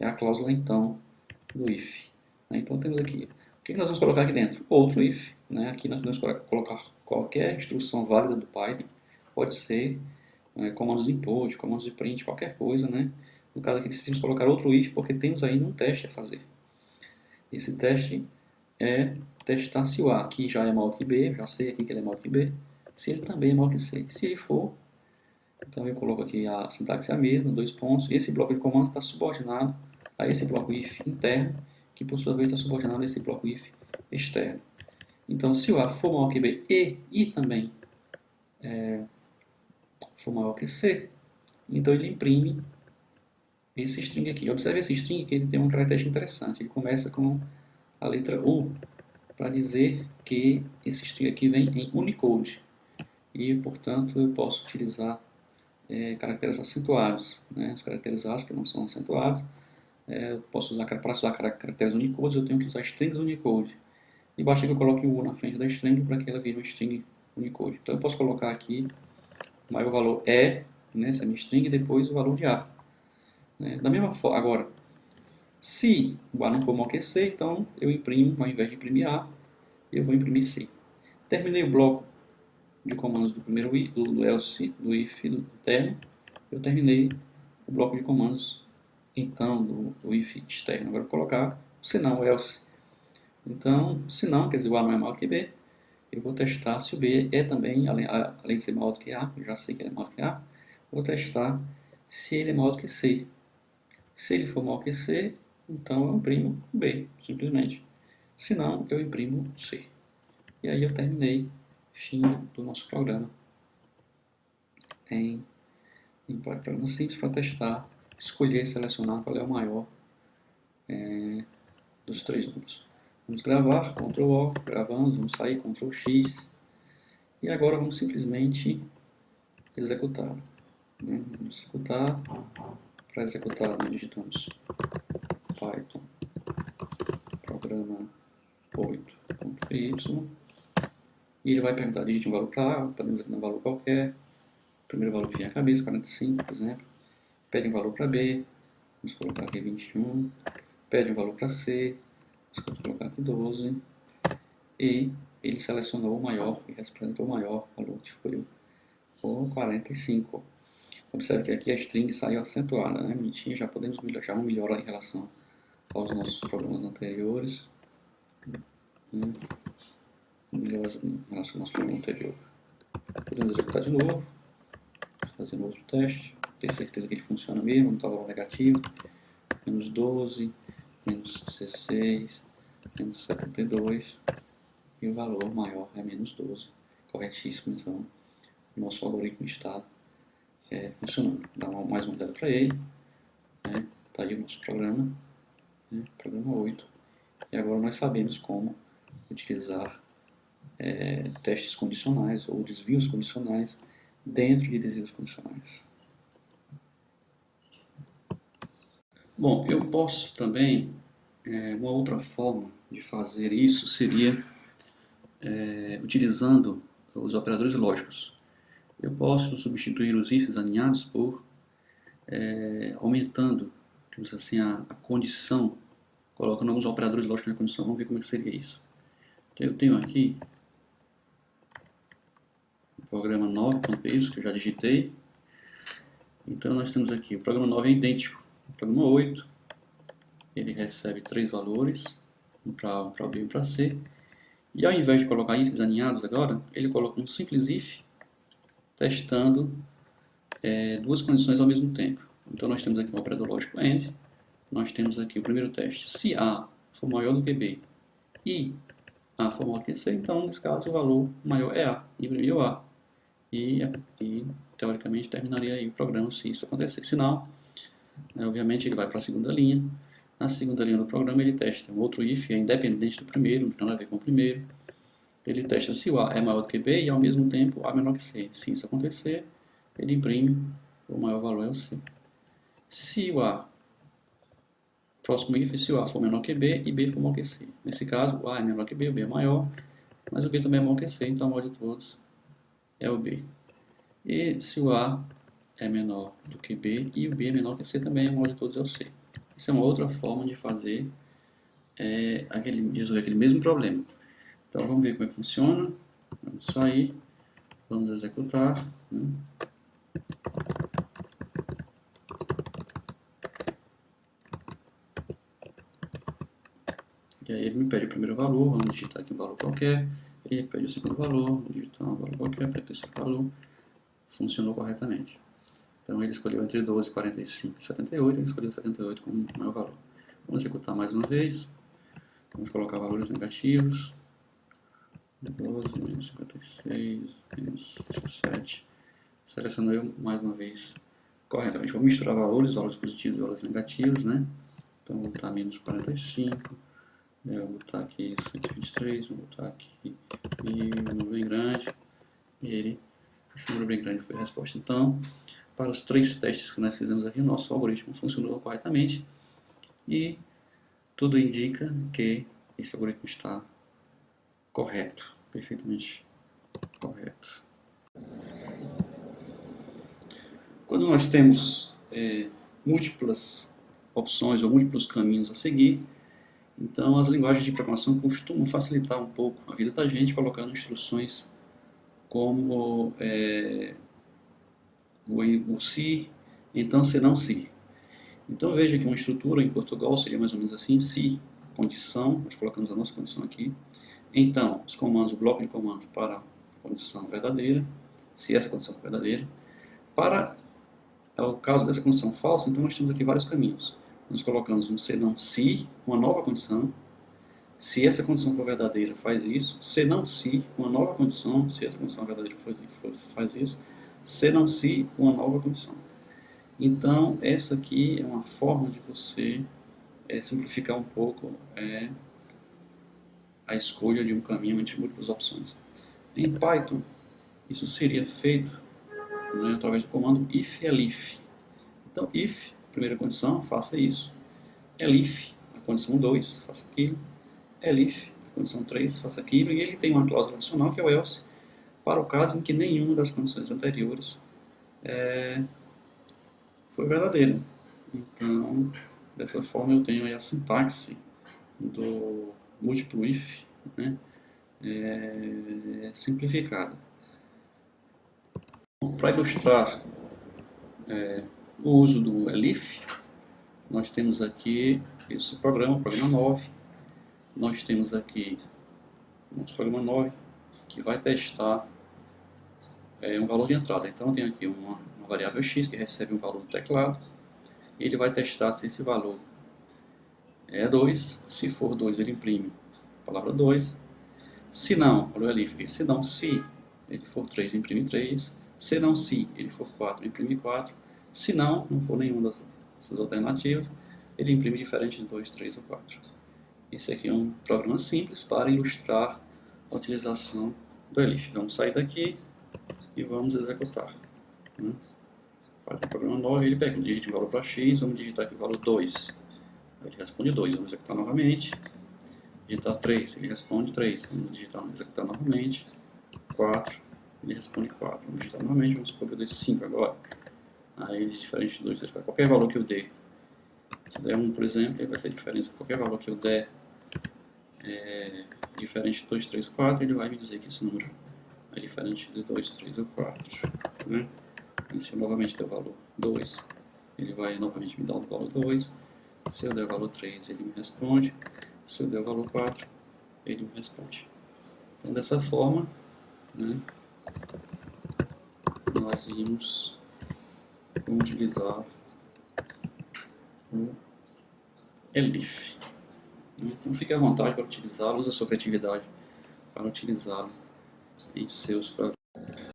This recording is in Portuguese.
é a cláusula então do if. Então temos aqui, o que nós vamos colocar aqui dentro? Outro if. Aqui nós podemos colocar qualquer instrução válida do Python, pode ser comandos de input, comandos de print, qualquer coisa. No caso aqui decidimos colocar outro if porque temos ainda um teste a fazer. Esse teste é testar se o A aqui já é maior que B, já sei aqui que ele é maior que B, se ele também é maior que C. Se ele for, então eu coloco aqui a sintaxe é a mesma, dois pontos, e esse bloco de comandos está subordinado a esse bloco if interno, que por sua vez está subordinado a esse bloco if externo. Então, se o A for maior que B e também for maior que C, então ele imprime esse string aqui. Observe esse string que ele tem uma característica interessante. Ele começa com a letra U, para dizer que esse string aqui vem em Unicode. E, portanto, eu posso utilizar caracteres acentuados. Os caracteres ASCII não são acentuados. Eu posso usar, para usar caracteres Unicode, eu tenho que usar strings Unicode. E basta que eu coloque o U na frente da string para que ela vire uma string Unicode. Então eu posso colocar aqui o maior valor E, essa é a minha string, e depois o valor de A. Da mesma forma, agora, se o A não for maior que C, então eu imprimo, ao invés de imprimir A, eu vou imprimir C. Terminei o bloco de comandos do primeiro do else, do if, do interno. Eu terminei o bloco de comandos, então, do if externo. Agora vou colocar o senão, o else. Então, se não, quer dizer, o A não é maior que B, eu vou testar se o B é também, além de ser maior do que A, eu já sei que ele é maior do que A, vou testar se ele é maior do que C. Se ele for maior que C, então eu imprimo B, simplesmente. Se não, eu imprimo C. E aí eu terminei, fim do nosso programa em programa simples para testar, escolher e selecionar qual é o maior dos três números. Vamos gravar, Ctrl O, gravamos, vamos sair, Ctrl X, e agora vamos simplesmente executar. Vamos executar, para executar nós digitamos Python programa 8.py, e ele vai perguntar, digite um valor para A, podemos dar um valor qualquer, o primeiro valor que vem à cabeça, 45, por exemplo, pede um valor para B, vamos colocar aqui 21, pede um valor para C, vamos colocar aqui 12, e ele selecionou o maior, e representou o maior valor, que foi o 45. Observe que aqui a string saiu acentuada, bonitinha, já podemos melhorar em relação aos nossos programas anteriores. Melhoras em relação ao nosso programa anterior. Podemos executar de novo, fazer um outro teste, ter certeza que ele funciona mesmo, não está valor negativo. Menos 12, menos 16, menos 72, e o valor maior é menos 12. Corretíssimo, então, o nosso algoritmo está funcionando. Dá mais uma olhada para ele. Está aí o nosso programa, programa 8. E agora nós sabemos como utilizar testes condicionais ou desvios condicionais dentro de desvios condicionais. Bom, eu posso também, uma outra forma de fazer isso seria utilizando os operadores lógicos. Eu posso substituir os ifs alinhados por aumentando, digamos assim, a condição, colocando alguns operadores lógicos na condição. Vamos ver como é que seria isso. Então eu tenho aqui o programa 9.py, que eu já digitei. Então nós temos aqui, o programa 9 é idêntico ao programa 8. Ele recebe 3 valores, um para B e um para C. E ao invés de colocar ifs alinhados agora, ele coloca um simples if, testando duas condições ao mesmo tempo. Então nós temos aqui um operador lógico AND, nós temos aqui o primeiro teste, se A for maior do que B e A for maior que C, então nesse caso o valor maior é A, imprimiu A. E teoricamente terminaria aí o programa se isso acontecer. Se não, obviamente ele vai para a segunda linha. Na segunda linha do programa ele testa um outro if, é independente do primeiro, não tem nada a ver com o primeiro. Ele testa se o A é maior do que B e ao mesmo tempo A menor que C. Se isso acontecer, ele imprime o maior valor é o C. Se o A, próximo if, se o A for menor que B e B for maior que C. Nesse caso, o A é menor que B, o B é maior, mas o B também é maior que C, então o maior de todos é o B. E se o A é menor do que B e o B é menor que C, também o maior de todos é o C. Isso é uma outra forma de fazer resolver aquele mesmo problema. Então vamos ver como é que funciona. Vamos sair, vamos executar. Né? E aí ele me pede o primeiro valor, vamos digitar aqui um valor qualquer. Ele pede o segundo valor, vamos digitar um valor qualquer para que esse valor funcionou corretamente. Então ele escolheu entre 12, 45 e 78, ele escolheu 78 como o maior valor. Vamos executar mais uma vez. Vamos colocar valores negativos. 12, menos 56, menos 17. Seleciono eu mais uma vez corretamente. Vou misturar valores positivos e valores negativos, né? Então vou botar menos 45. Eu vou botar aqui 123, vou botar aqui um número bem grande. E esse número bem grande foi a resposta. Então, para os 3 testes que nós fizemos aqui, o nosso algoritmo funcionou corretamente. E tudo indica que esse algoritmo está correto, perfeitamente correto. Quando nós temos múltiplas opções ou múltiplos caminhos a seguir, então as linguagens de programação costumam facilitar um pouco a vida da gente, colocando instruções como o se, então se não se. Então veja que uma estrutura em Portugal seria mais ou menos assim: se, condição, nós colocamos a nossa condição aqui. Então, os comandos, o bloco de comandos para a condição verdadeira, se essa condição for verdadeira. Para o caso dessa condição falsa, então nós temos aqui vários caminhos. Nós colocamos um senão se, uma nova condição. Se essa condição for verdadeira, faz isso. Senão se, uma nova condição. Se essa condição é verdadeira, faz isso. Senão se, uma nova condição. Então, essa aqui é uma forma de você simplificar um pouco a escolha de um caminho entre múltiplas opções. Em Python, isso seria feito através do comando if-elif. Então, if, primeira condição, faça isso. Elif, a condição 2, faça aquilo. Elif, a condição 3, faça aquilo. E ele tem uma cláusula adicional, que é o else, para o caso em que nenhuma das condições anteriores foi verdadeira. Então, dessa forma eu tenho aí a sintaxe do múltiplo if, né, simplificada. Para ilustrar o uso do elif, nós temos aqui esse programa, o programa 9. Nós temos aqui o nosso programa 9, que vai testar um valor de entrada. Então eu tenho aqui uma variável x que recebe um valor do teclado. Ele vai testar se esse valor é 2. Se for 2, ele imprime a palavra 2. Se não, olha o elif, se não, se ele for 3, imprime 3. Se não, se ele for 4, imprime 4. Se não for nenhuma dessas alternativas, ele imprime diferente de 2, 3 ou 4. Esse aqui é um programa simples para ilustrar a utilização do elif. Vamos sair daqui e vamos executar. Para o programa 9, ele pega, digita o valor para x, vamos digitar aqui o valor 2. Ele responde 2, vamos executar novamente. Digitar 3, ele responde 3. Vamos executar novamente. 4, ele responde 4. Vamos digitar novamente, vamos supor que eu dê 5 agora. Aí, diferente de 2, ele faz qualquer valor que eu dê. Se der 1, por exemplo, aí vai ser a diferença. Qualquer valor que eu der diferente de 2, 3, 4, ele vai me dizer que esse número é diferente de 2, 3 ou 4. Né? E se eu novamente der o valor 2, ele vai novamente me dar o valor 2. Se eu der o valor 3, ele me responde. Se eu der o valor 4, ele me responde. Então, dessa forma, né, nós vamos utilizar o elif. Então, fique à vontade para utilizá-lo, use a sua criatividade para utilizá-lo em seus programas.